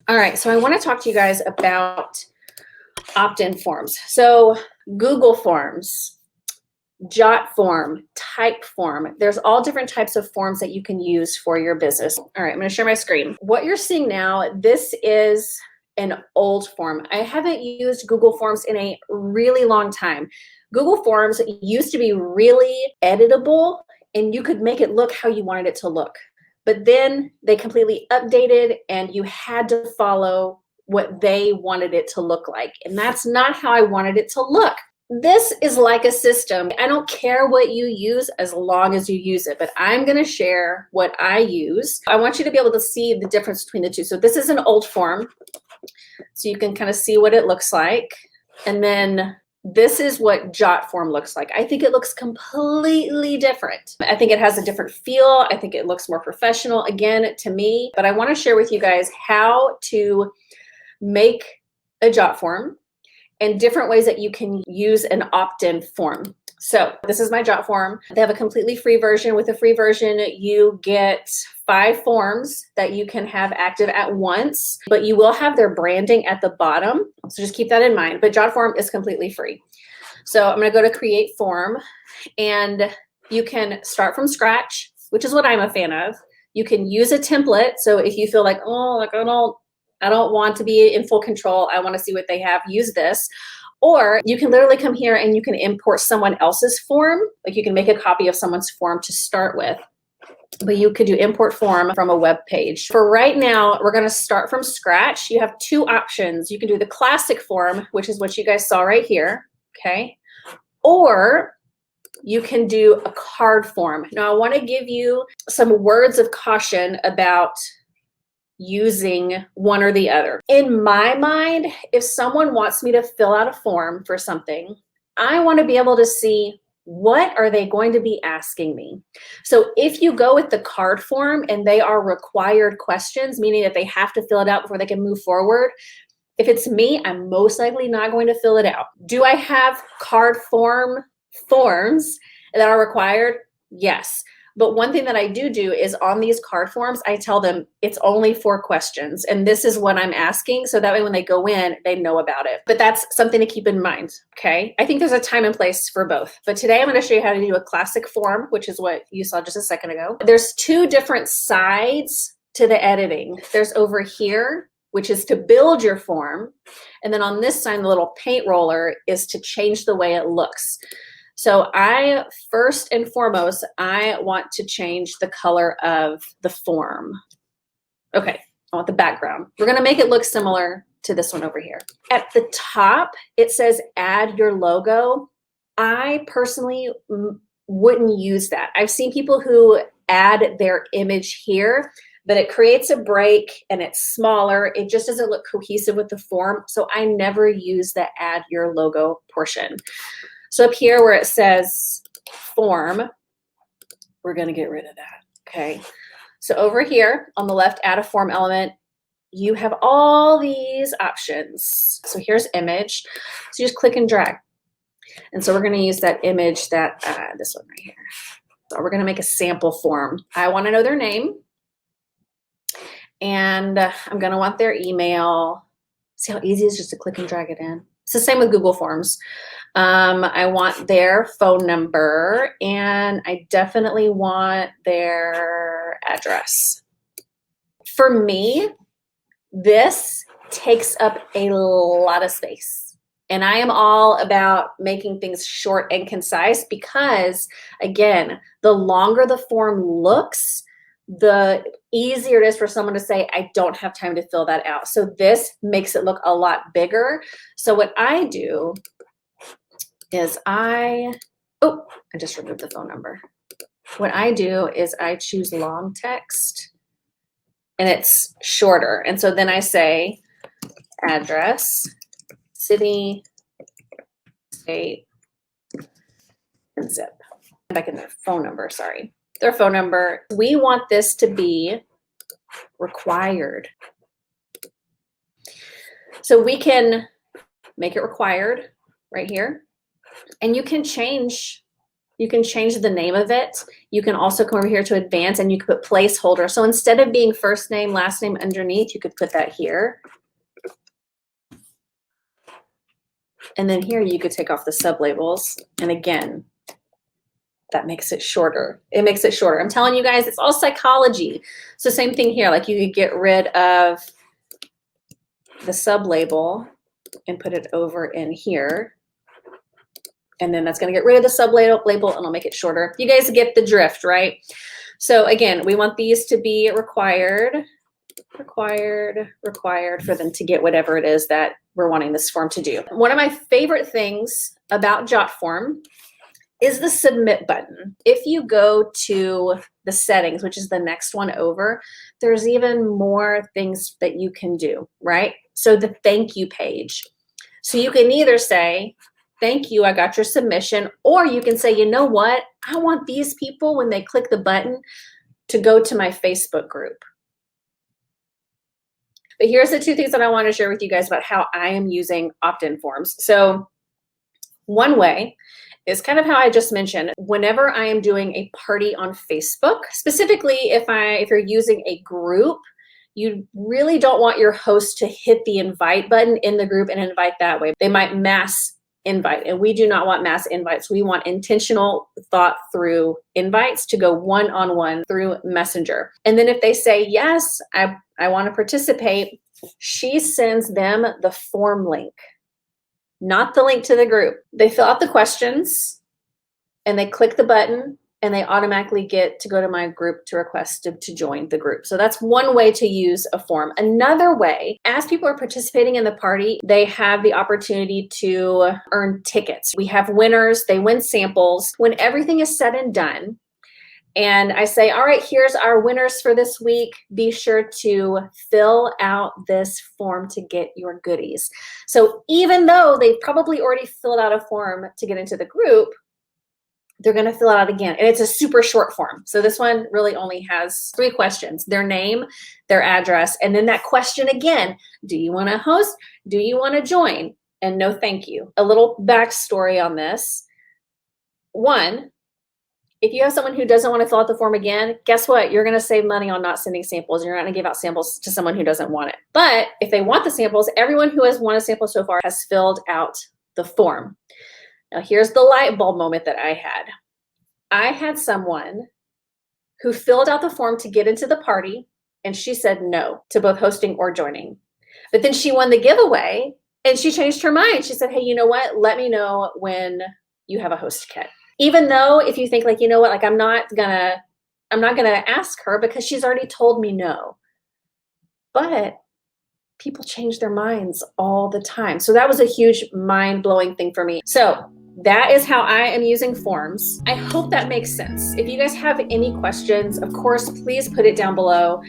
All right, so I want to talk to you guys about opt-in forms. So Google Forms, JotForm, Typeform. There's all different types of forms that you can use for your business. All right, I'm going to share my screen. What you're seeing now, this is an old form. I haven't used Google Forms in a really long time. Google Forms used to be really editable and you could make it look how you wanted it to look. But then they completely updated and you had to follow what they wanted it to look like. And that's not how I wanted it to look. This is like a system. I don't care what you use as long as you use it, but I'm going to share what I use. I want you to be able to see the difference between the two. So this is an old form, so you can kind of see what it looks like. And then this is what JotForm looks like. I think it looks completely different. I think it has a different feel. I think it looks more professional, again, to me. But I want to share with you guys how to make a JotForm and different ways that you can use an opt-in form. So this is my JotForm. They have a completely free version. With a free version, you get 5 forms that you can have active at once, but you will have their branding at the bottom. So just keep that in mind. But JotForm is completely free. So I'm going to go to create form, and you can start from scratch, which is what I'm a fan of. You can use a template. So if you feel like, oh, like I don't want to be in full control, I want to see what they have, use this. Or you can literally come here and you can import someone else's form. Like you can make a copy of someone's form to start with. But you could do import form from a web page. For right now, we're going to start from scratch. You have 2 options. You can do the classic form, which is what you guys saw right here. Okay. Or you can do a card form. Now, I want to give you some words of caution about using one or the other. In my mind, if someone wants me to fill out a form for something, I want to be able to see what are they going to be asking me. So if you go with the card form and they are required questions, meaning that they have to fill it out before they can move forward, if it's me, I'm most likely not going to fill it out. Do I have card forms that are required? Yes. But one thing that I do is on these card forms, I tell them it's only 4 questions and this is what I'm asking. So that way when they go in, they know about it. But that's something to keep in mind, okay? I think there's a time and place for both. But today I'm gonna show you how to do a classic form, which is what you saw just a second ago. There's 2 different sides to the editing. There's over here, which is to build your form. And then on this side, the little paint roller is to change the way it looks. So first and foremost, I want to change the color of the form. Okay, I want the background. We're gonna make it look similar to this one over here. At the top, it says add your logo. I personally wouldn't use that. I've seen people who add their image here, but it creates a break and it's smaller. It just doesn't look cohesive with the form. So I never use the add your logo portion. So up here where it says form, we're going to get rid of that, okay? So over here on the left, add a form element, you have all these options. So here's image. So you just click and drag. And so we're going to use that image, this one right here. So we're going to make a sample form. I want to know their name. And I'm going to want their email. See how easy it is just to click and drag it in? It's the same with Google Forms. I want their phone number and I definitely want their address. For me, this takes up a lot of space. And I am all about making things short and concise because, again, the longer the form looks, the easier it is for someone to say, I don't have time to fill that out. So this makes it look a lot bigger. So what I do is I just removed the phone number. What I do is I choose long text and it's shorter. And so then I say address, city, state, and zip. Back in their phone number, sorry. Their phone number. We want this to be required. So we can make it required right here. And you can change You can change the name of it. You can also come over here to advanced and you can put placeholder. So instead of being first name, last name underneath, you could put that here. And then here you could take off the sublabels. And again, that makes it shorter. It makes it shorter. I'm telling you guys, it's all psychology. So same thing here, like you could get rid of the sublabel and put it over in here. And then that's going to get rid of the sublabel and I'll make it shorter. You guys get the drift, right? So again, we want these to be required for them to get whatever it is that we're wanting this form to do. One of my favorite things about JotForm is the submit button. If you go to the settings, which is the next one over, there's even more things that you can do, right? So the thank you page. So you can either say, thank you, I got your submission, or you can say, you know what? I want these people, when they click the button, to go to my Facebook group. But here's the two things that I want to share with you guys about how I am using opt-in forms. So one way is kind of how I just mentioned. Whenever I am doing a party on Facebook, specifically if you're using a group, you really don't want your host to hit the invite button in the group and invite that way. They might mass invite, and we do not want mass invites. We want intentional thought through invites to go one-on-one through Messenger. And then if they say, yes, I want to participate, she sends them the form link, not the link to the group. They fill out the questions and they click the button and they automatically get to go to my group to request to join the group. So that's one way to use a form. Another way, as people are participating in the party, they have the opportunity to earn tickets. We have winners, they win samples. When everything is said and done, and I say, all right, here's our winners for this week. Be sure to fill out this form to get your goodies. So even though they've probably already filled out a form to get into the group, they're going to fill it out again. And it's a super short form. So this one really only has 3 questions: their name, their address, and then that question again, do you want to host? Do you want to join? And no, thank you. A little backstory on this. 1, if you have someone who doesn't want to fill out the form again, guess what? You're going to save money on not sending samples. You're not going to give out samples to someone who doesn't want it. But if they want the samples, everyone who has won a sample so far has filled out the form. Now, here's the light bulb moment that I had. I had someone who filled out the form to get into the party, and she said no to both hosting or joining. But then she won the giveaway, and she changed her mind. She said, hey, you know what? Let me know when you have a host kit. Even though if you think like, you know what, like I'm not gonna ask her because she's already told me no. But people change their minds all the time. So that was a huge mind-blowing thing for me. So that is how I am using forms. I hope that makes sense. If you guys have any questions, of course, please put it down below.